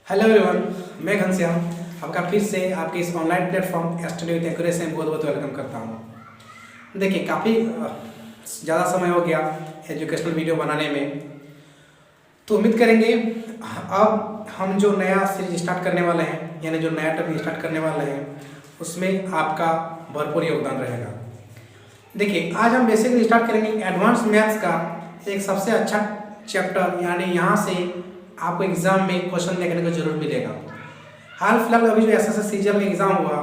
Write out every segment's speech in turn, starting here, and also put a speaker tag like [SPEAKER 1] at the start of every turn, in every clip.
[SPEAKER 1] Hello everyone, मैं घनश्याम आपका फिर से आपके इस online platform study with accuracy में बहुत बहुत वेलकम करता हूँ। देखिए, काफ़ी ज़्यादा समय हो गया एजुकेशनल वीडियो बनाने में, तो उम्मीद करेंगे अब हम जो नया सीरीज स्टार्ट करने वाले हैं, यानी जो नया टॉपिक स्टार्ट करने वाले हैं, उसमें आपका भरपूर योगदान रहेगा। देखिए, आज हम बेसिकली स्टार्ट करेंगे एडवांस मैथ्स का एक सबसे अच्छा चैप्टर, यानी यहाँ से आपको एग्जाम में क्वेश्चन देखने को जरूर मिलेगा। हाल फिलहाल अभी जो एसएससी सीजीएल का एग्जाम हुआ,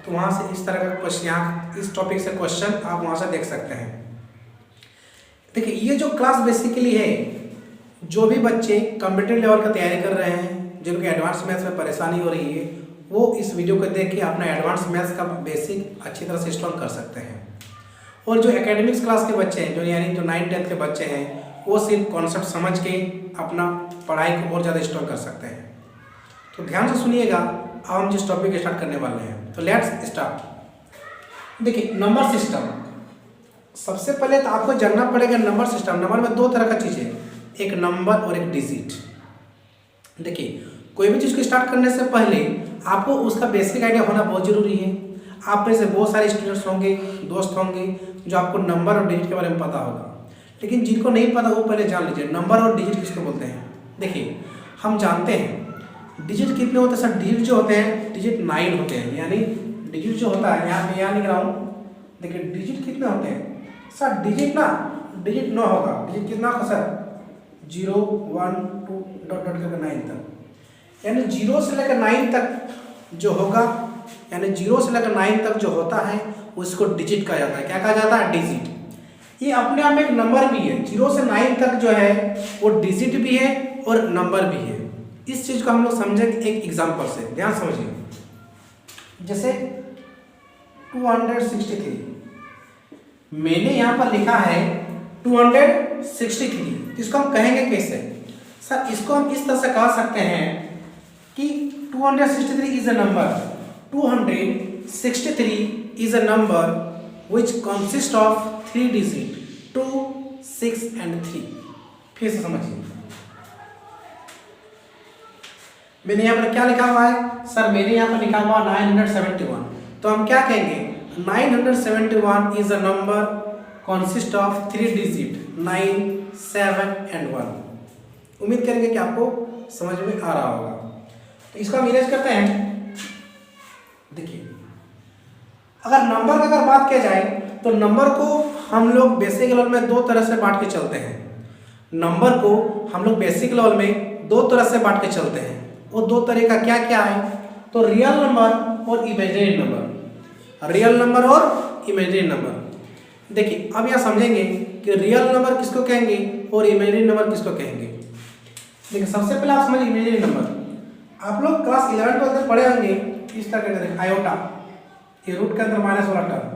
[SPEAKER 1] तो वहाँ से इस तरह का क्वेश्चन, यहाँ इस टॉपिक से क्वेश्चन आप वहाँ से देख सकते हैं। देखिए, ये जो क्लास बेसिकली है, जो भी बच्चे कॉम्पिटिटिव लेवल का तैयारी कर रहे हैं, जिनको एडवांस मैथ्स में परेशानी हो रही है, वो इस वीडियो को देख के अपना एडवांस मैथ्स का बेसिक अच्छी तरह से स्ट्रॉन्ग कर सकते हैं। और जो एकेडमिक्स क्लास के बच्चे हैं, जो यानी जो 9th-10th के बच्चे हैं, वो सिर्फ कॉन्सेप्ट समझ के अपना पढ़ाई को और ज़्यादा स्ट्रॉन्ग कर सकते हैं। तो ध्यान से सुनिएगा, अब हम जिस टॉपिक स्टार्ट करने वाले हैं, तो लेट्स स्टार्ट। देखिए, नंबर सिस्टम, सबसे पहले तो आपको जानना पड़ेगा नंबर सिस्टम। नंबर में दो तरह का चीज़ है, एक नंबर और एक डिजिट। देखिए, कोई भी चीज़ को स्टार्ट करने से पहले आपको उसका बेसिक आइडिया होना बहुत जरूरी है। आप में से बहुत सारे स्टूडेंट्स होंगे, दोस्त होंगे, जो आपको नंबर और डिजिट के बारे में पता होगा, लेकिन जिनको नहीं पता वो पहले जान लीजिए नंबर और डिजिट किसको बोलते हैं। देखिए, हम जानते हैं डिजिट कितने होते हैं सर। डिजिट जो होते हैं, डिजिट 9 होते हैं, यानी डिजिट जो होता है, यहाँ पे यहाँ लिख रहा हूँ। देखिए, डिजिट कितने होते हैं सर। डिजिट 9 होगा। डिजिट कितना होगा सर? 0 1 2 डॉट डॉट करके 9 तक, यानी 0 से लेकर 9 तक जो होगा, यानी 0 से लेकर 9 तक जो होता है उसको डिजिट कहा जाता है। क्या कहा जाता है? डिजिट। ये अपने आप में एक नंबर भी है। 0 से 9 तक जो है वो डिजिट भी है और नंबर भी है। इस चीज को हम लोग समझेंगे एक एग्जांपल से, ध्यान समझिए। जैसे 263, मैंने यहाँ पर लिखा है 263, इसको हम कहेंगे कैसे सर? इसको हम इस तरह से कह सकते हैं कि 263 is a number. 263 is a number which consists of 3 digits, 2, 6 and 3। फिर से समझिए, मैंने यहाँ पर क्या लिखा हुआ है सर? मैंने यहाँ पर लिखा हुआ 971, तो हम क्या कहेंगे? 971 is a number consist of 3 digits, 9, 7 and 1। उम्मीद करेंगे कि आपको समझ में आ रहा होगा। तो इसको हम इरेज करते हैं। देखिए, अगर नंबर की अगर बात किया जाए, तो नंबर को हम लोग बेसिक लेवल में दो तरह से बांट के चलते हैं। नंबर को हम लोग बेसिक लेवल में दो तरह से बांट के चलते हैं। वो दो तरह का क्या क्या है? तो रियल नंबर और इमेजिनरी नंबर। रियल नंबर और इमेजिनरी नंबर। देखिए, अब यहाँ समझेंगे कि रियल नंबर किसको कहेंगे और इमेजिनरी नंबर किसको कहेंगे। देखिए, सबसे पहले आप समझिए इमेजिनरी नंबर। आप लोग क्लास 11-12 पढ़े होंगे इस तरह के, आयोटा, ये रूट के अंदर माइनस वाला टर्म,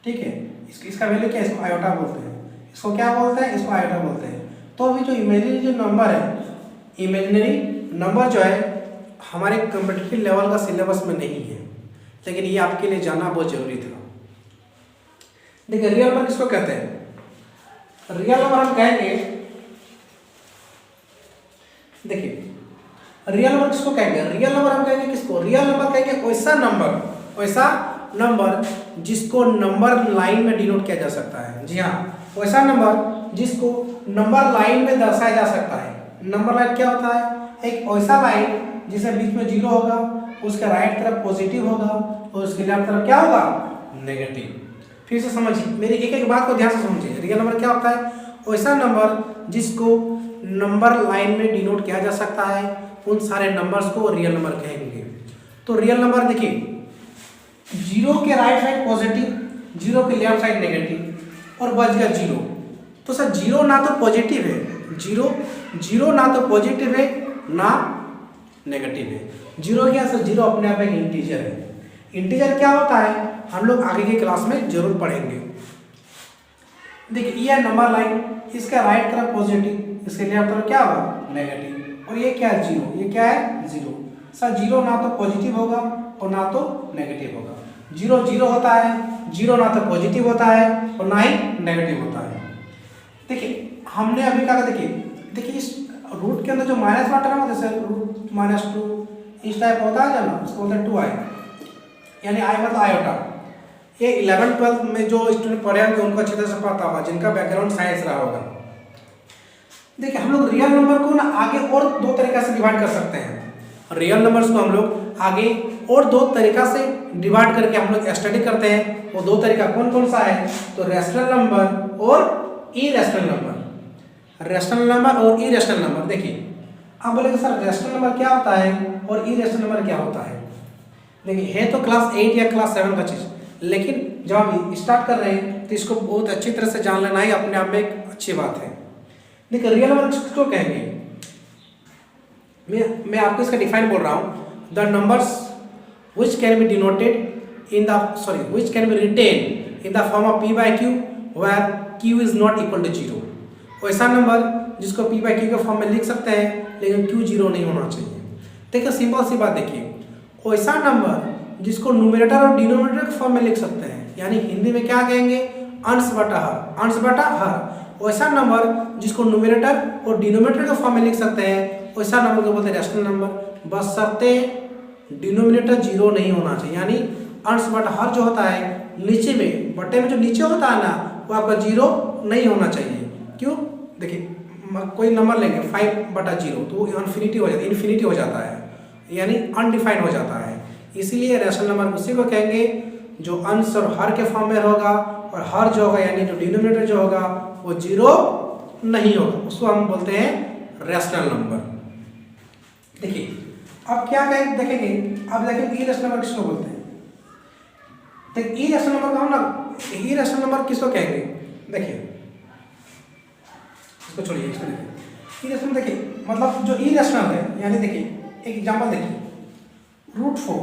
[SPEAKER 1] ठीक है। इसका वैल्यू क्या है? इसको आयोटा बोलते हैं। इसको क्या बोलते हैं? इसको आयोटा बोलते हैं। तो अभी जो इमेजिनरी जो नंबर है, इमेजिनरी नंबर जो है हमारे कॉम्पिटिटिव लेवल का सिलेबस में नहीं है, लेकिन ये आपके लिए जानना बहुत जरूरी था। देखिए, रियल नंबर किसको कहते हैं? रियल नंबर हम कहेंगे, देखिए रियल नंबर किसको कहेंगे? रियल नंबर हम कहेंगे किसको? रियल नंबर कहेंगे वैसा नंबर जिसको नंबर लाइन में डिनोट किया जा सकता है। जी हाँ, वैसा नंबर जिसको नंबर लाइन में दर्शाया जा सकता है। नंबर लाइन क्या होता है? एक वैसा लाइन जिसमें बीच में 0 होगा, उसके राइट तरफ पॉजिटिव होगा और उसके लेफ्ट तरफ क्या होगा? नेगेटिव। फिर से समझिए, मेरी एक एक बात को ध्यान से समझिए। रियल नंबर क्या होता है? वैसा नंबर जिसको नंबर लाइन में डिनोट किया जा सकता है, उन सारे नंबर्स को रियल नंबर कहेंगे। तो रियल नंबर देखिए, 0 के राइट साइड पॉजिटिव, 0 के लेफ्ट साइड नेगेटिव और बच गया 0। तो सर 0 ना तो पॉजिटिव है, 0 ना तो पॉजिटिव है ना नेगेटिव है। 0 क्या सर? 0 अपने आप एक इंटीजर है। इंटीजर क्या होता है हम लोग आगे की क्लास में जरूर पढ़ेंगे। देखिए, ये नंबर लाइन, इसका राइट तरफ पॉजिटिव, इसके लेफ्ट तरफ क्या होगा? नेगेटिव। और ये क्या है? 0। ये क्या है? 0। सर 0 ना तो पॉजिटिव होगा और ना तो नेगेटिव होगा। 0 0 होता है, 0 ना तो पॉजिटिव होता है और ना ही नेगेटिव होता है। देखिए, हमने अभी क्या, देखिए इस रूट के अंदर जो माइनस वाला टर्म है, जैसे रूट -2 इस टाइप होता है ना, उसको बोलते हैं 2i, यानी i मतलब आयोटा। ये 11th-12th में जो स्टूडेंट पढ़े होंगे उनको अच्छी तरह से पता होगा, जिनका बैकग्राउंड साइंस रहा होगा। देखिए हम लोग रियल नंबर को ना आगे और दो तरीका से डिवाइड कर सकते हैं। रियल नंबर्स को हम लोग आगे और दो तरीका से डिवाइड करके हम लोग स्टडी करते हैं। वो दो तरीका कौन कौन सा है? तो रैशनल नंबर और इरेशनल नंबर। रैशनल नंबर और इरेशनल नंबर। देखिए आप बोलेंगे सर रैशनल नंबर क्या होता है और इरेशनल नंबर क्या होता है? देखिए है तो क्लास 8 या क्लास 7 का चीज, लेकिन जब हम स्टार्ट कर रहे हैं तो इसको बहुत अच्छी तरह से जान लेना ही अपने आप में एक अच्छी बात है। देखिए रियल नंबर किसको कहेंगे? मैं आपको इसका डिफाइन बोल रहा हूँ। The numbers which can be denoted in the which can be written in the form of p by q where q is not equal to 0। वैसा नंबर जिसको p by q के फॉर्म में लिख सकते हैं लेकिन q 0 नहीं होना चाहिए। देखिए सिंपल सी बात, देखिए वैसा नंबर जिसको न्यूमरेटर और डिनोमिनेटर के फॉर्म में लिख सकते हैं, यानी हिंदी में क्या कहेंगे? अंश बटा हर, अंश बटा हर। वैसा नंबर जिसको न्यूमरेटर और डिनोमिनेटर के फॉर्म में लिख सकते हैं, वैसा नंबर को बोलते हैं रैशनल नंबर। बशर्ते डिनोमिनेटर 0 नहीं होना चाहिए, यानी अंश बटा हर जो होता है नीचे में, बटे में जो नीचे होता है ना, वो आपका 0 नहीं होना चाहिए। क्यों? देखिए कोई नंबर लेंगे 5/0 तो वो इन्फिनिटी हो जाता है, यानी अनडिफाइंड हो जाता है। इसीलिए रैशनल नंबर उसी को कहेंगे जो अंश और हर के फॉर्म में होगा, और हर जो होगा यानी जो डिनोमिनेटर जो होगा वो 0 नहीं होगा, उसको हम बोलते हैं रैशनल नंबर। देखिए अब क्या कहेंगे, देखेंगे अब देखेंगे इरेशनल नंबर किसको बोलते हैं। देखिए इरेशनल नंबर का हम ना, इरेशनल नंबर किसको कहेंगे? देखिए इसको छोड़िए, इसको देखिए इरेशनल। देखिए मतलब जो इरेशनल है, यानी देखिए एक एग्जांपल देखिए, √4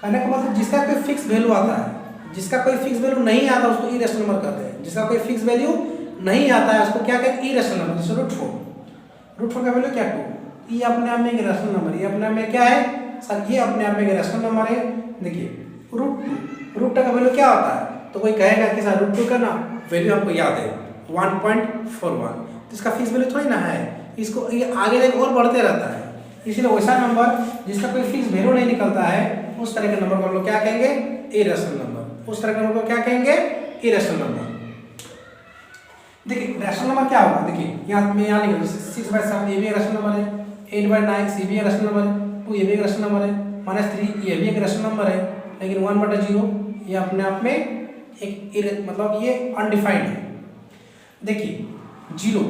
[SPEAKER 1] कहने का मतलब जिसका कोई फिक्स वैल्यू आता है, जिसका कोई फिक्स वैल्यू नहीं आता उसको इरेशनल नंबर कहते हैं। जिसका कोई फिक्स वैल्यू नहीं आता है उसको क्या कहते हैं? Irrational number. जैसे √4 का वैल्यू क्या 2, ये अपने आप में एक रैशनल नंबर, ये अपने आप में क्या है सर? ये अपने आप में एक रैशनल नंबर है। देखिए √2 का वैल्यू क्या होता है? तो कोई कहेगा कि सर √2 का ना वैल्यू हमको याद है 1.41, तो इसका फिक्स वैल्यू थोड़ी ना है, इसको ये आगे तक और बढ़ते रहता है। इसलिए वैसा नंबर जिसका कोई फिक्स वैल्यू नहीं निकलता है, उस तरह के नंबर को हम लोग क्या कहेंगे? Irrational number. उस तरह के नंबर को क्या कहेंगे? Irrational number. देखिए रैशनल नंबर क्या होगा? देखिए यहाँ में यहाँ लिखा 6/7 ये भी एक रैशनल नंबर है, 8/9 ये भी एक रैशनल नंबर है, 2 ये भी एक रैशनल नंबर है, -3 ये भी एक रैशनल नंबर है, लेकिन 1/0 ये अपने आप में एक मतलब ये अनडिफाइंड है। देखिए 0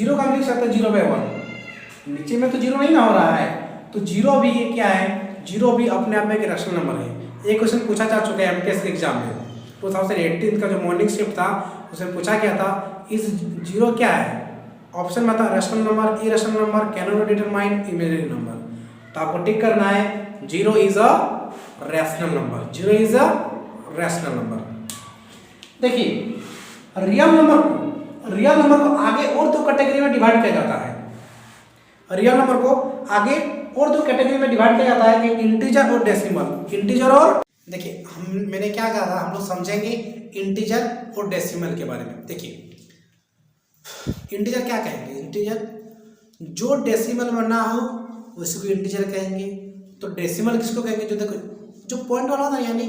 [SPEAKER 1] का हम लिख सकते हैं 0/1, नीचे में तो 0 नहीं ना हो रहा है, तो 0 भी ये क्या है? 0 भी अपने आप में एक रैशनल नंबर है। एक क्वेश्चन पूछा जा चुका है एमटीएस के एग्जाम में, 2018 का जो मॉर्निंग शिफ्ट था उसमें पूछा गया था इस 0 क्या है? ऑप्शन में था rational number, irrational number, can not determine, imaginary number. तो आपको टिक करना है 0 is a rational number, 0 is a rational number. देखिए रियल नंबर को आगे और दो कैटेगरी में डिवाइड किया जाता है। रियल नंबर को आगे और दो कैटेगरी में डिवाइड किया जाता है, इंटीजर और डेसिमल। इंटीजर और देखिए मैंने क्या कहा था, हम लोग समझेंगे इंटीजर और डेसिमल के बारे में। देखिए इंटीजर क्या कहेंगे? इंटीजर जो डेसिमल में ना हो उसी को इंटीजर कहेंगे। तो डेसिमल किसको कहेंगे? जो देखो जो पॉइंट वाला था, यानी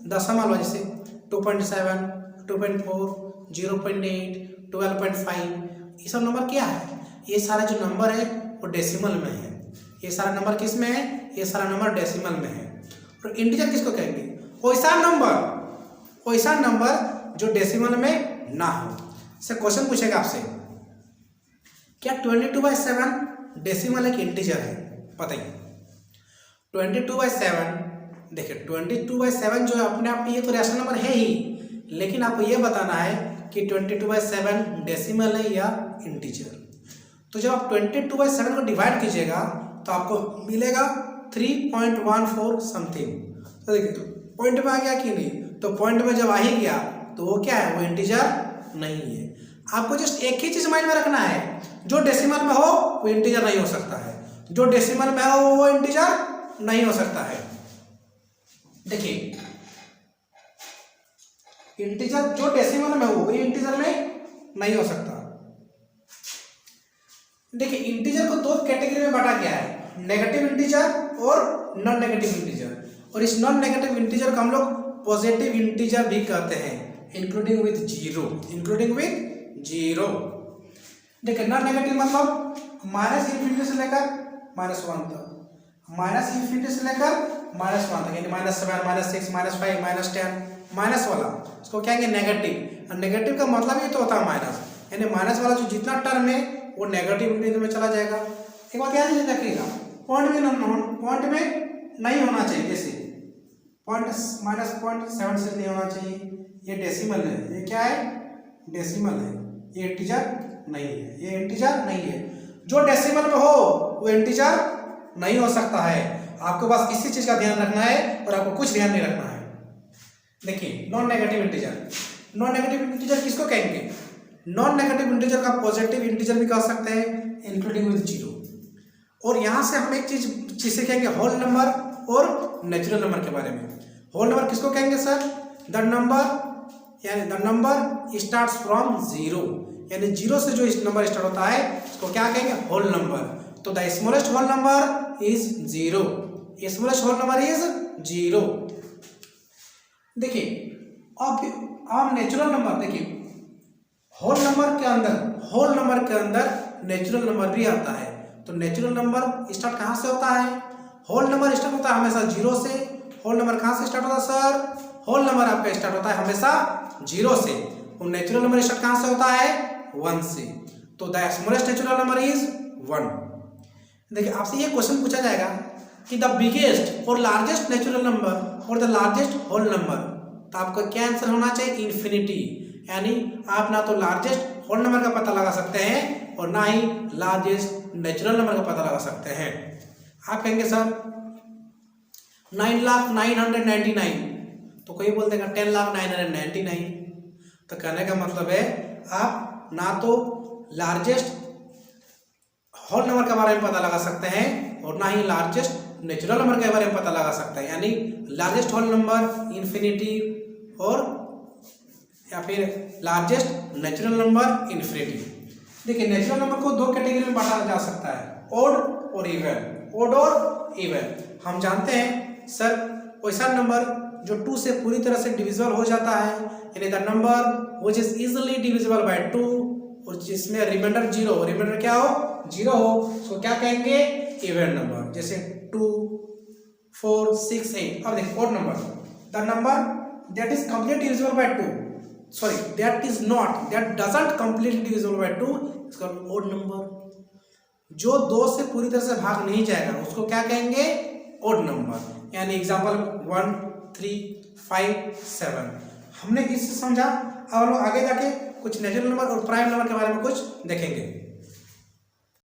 [SPEAKER 1] दशमलव, जैसे 2.7, 2.4, 0.8, 12.5, ये सब नंबर क्या है? ये सारा जो नंबर है वो डेसिमल में है। ये सारा नंबर किस में है? ये सारा नंबर डेसिमल में है। और इंटीजर किसको कहेंगे? वैसा नंबर जो डेसिमल में ना हो। से क्वेश्चन पूछेगा आपसे, क्या 22/7 डेसिमल एक इंटीजर है? बताइए 22/7। देखिए 22/7 जो है अपने आप में ये तो रैशनल नंबर है ही, लेकिन आपको ये बताना है कि 22/7 डेसिमल है या इंटीजर। तो जब आप 22/7 को डिवाइड कीजिएगा तो आपको मिलेगा 3.14 समथिंग। तो देखिए तो पॉइंट में आ गया कि नहीं? तो पॉइंट में जब आ ही गया तो वो क्या है? वो इंटीजर नहीं है। आपको जस्ट एक ही चीज माइंड में रखना है, जो डेसिमल में हो वो इंटीजर नहीं हो सकता है, जो डेसिमल में हो वो इंटीजर नहीं हो सकता है। देखिए इंटीजर जो डेसिमल में हो वो इंटीजर में नहीं हो सकता। देखिए इंटीजर को दो कैटेगरी में बांटा गया है, नेगेटिव इंटीजर और नॉन नेगेटिव इंटीजर, और इस नॉन नेगेटिव इंटीजर को हम लोग पॉजिटिव इंटीजर भी कहते हैं, including with zero, including with zero. देखिए नॉन नेगेटिव मतलब माइनस इन्फिनिटी से लेकर -1 तक, माइनस इन्फिनिटी से लेकर -1 तक, यानी -7, -6, -5, -10, माइनस वाला इसको क्या कहेंगे नेगेटिव। और नेगेटिव का मतलब ये तो होता है माइनस, यानी माइनस वाला जो जितना टर्म है वो नेगेटिव इंटीजर में चला जाएगा। एक बात याद रखिएगा, पॉइंट में नहीं होना चाहिए, जैसे पॉइंट -0.7 से नहीं होना चाहिए, ये डेसिमल है, ये क्या है डेसिमल है, ये इंटीजर नहीं है, ये इंटीजर नहीं है। जो डेसिमल में हो वो इंटीजर नहीं हो सकता है। आपको बस इसी चीज का ध्यान रखना है और आपको कुछ ध्यान नहीं रखना है। देखिए non negative integer, non negative integer किसको कहेंगे? नॉन नेगेटिव इंटीजर का पॉजिटिव इंटीजर भी कह सकते हैं, इंक्लूडिंग विद जीरो। और यहाँ से हम एक चीज सीखेंगे होल नंबर और नेचुरल नंबर के बारे में। होल नंबर किसको कहेंगे sir? The number starts from zero, यानी जीरो से जो इस नंबर स्टार्ट होता है उसको क्या कहेंगे? Whole number. तो the smallest whole number is zero, smallest whole number is zero. देखिए अब नेचुरल नंबर, देखिए होल नंबर के अंदर नेचुरल नंबर भी आता है। तो नेचुरल नंबर स्टार्ट कहाँ से होता है? होल नंबर स्टार्ट होता है हमेशा जीरो से। होल नंबर कहाँ से स्टार्ट होता है सर? होल नंबर आपका स्टार्ट होता है हमेशा जीरो से, और नेचुरल नंबर स्टार्ट कहाँ से होता है? 1 से। तो the smallest natural number is 1। देखिए आपसे ये क्वेश्चन पूछा जाएगा कि द बिगेस्ट और लार्जेस्ट नेचुरल नंबर और द लार्जेस्ट होल नंबर, तो आपका क्या आंसर होना चाहिए? इन्फिनिटी। यानी आप ना तो लार्जेस्ट होल नंबर का पता लगा सकते हैं और ना ही लार्जेस्ट नेचुरल नंबर का पता लगा सकते हैं। आप कहेंगे सर 9,999, तो कोई बोल देगा 10,999। तो कहने का मतलब है आप ना तो लार्जेस्ट होल नंबर के बारे में पता लगा सकते हैं और ना ही लार्जेस्ट नेचुरल नंबर के बारे में पता लगा सकते हैं, यानी लार्जेस्ट होल नंबर इन्फिनिटी और या फिर लार्जेस्ट नेचुरल नंबर इन्फिनिटी। देखिए नेचुरल नंबर को 2 कैटेगरी में बांटा जा सकता है, ओड और इवन। ओड और इवन हम जानते हैं सर, वैसा नंबर जो 2 से पूरी तरह से डिविजिबल हो जाता है, यानी the number which is easily divisible by 2, और जिसमें रिमाइंडर जीरो, रिमाइंडर क्या हो? जीरो हो, उसको क्या कहेंगे? Even number. जैसे 2, 4, 6, 8। अब देखिए odd number, the number that is completely divisible by 2, sorry that doesn't completely divisible by 2 is called odd number. जो 2 से पूरी तरह से भाग नहीं जाएगा उसको क्या कहेंगे? Odd number. यानी एग्जांपल 1, 3, 5, 7 हमने इससे समझा। अब हम लोग आगे जाके कुछ नेचुरल नंबर और प्राइम नंबर के बारे में कुछ देखेंगे।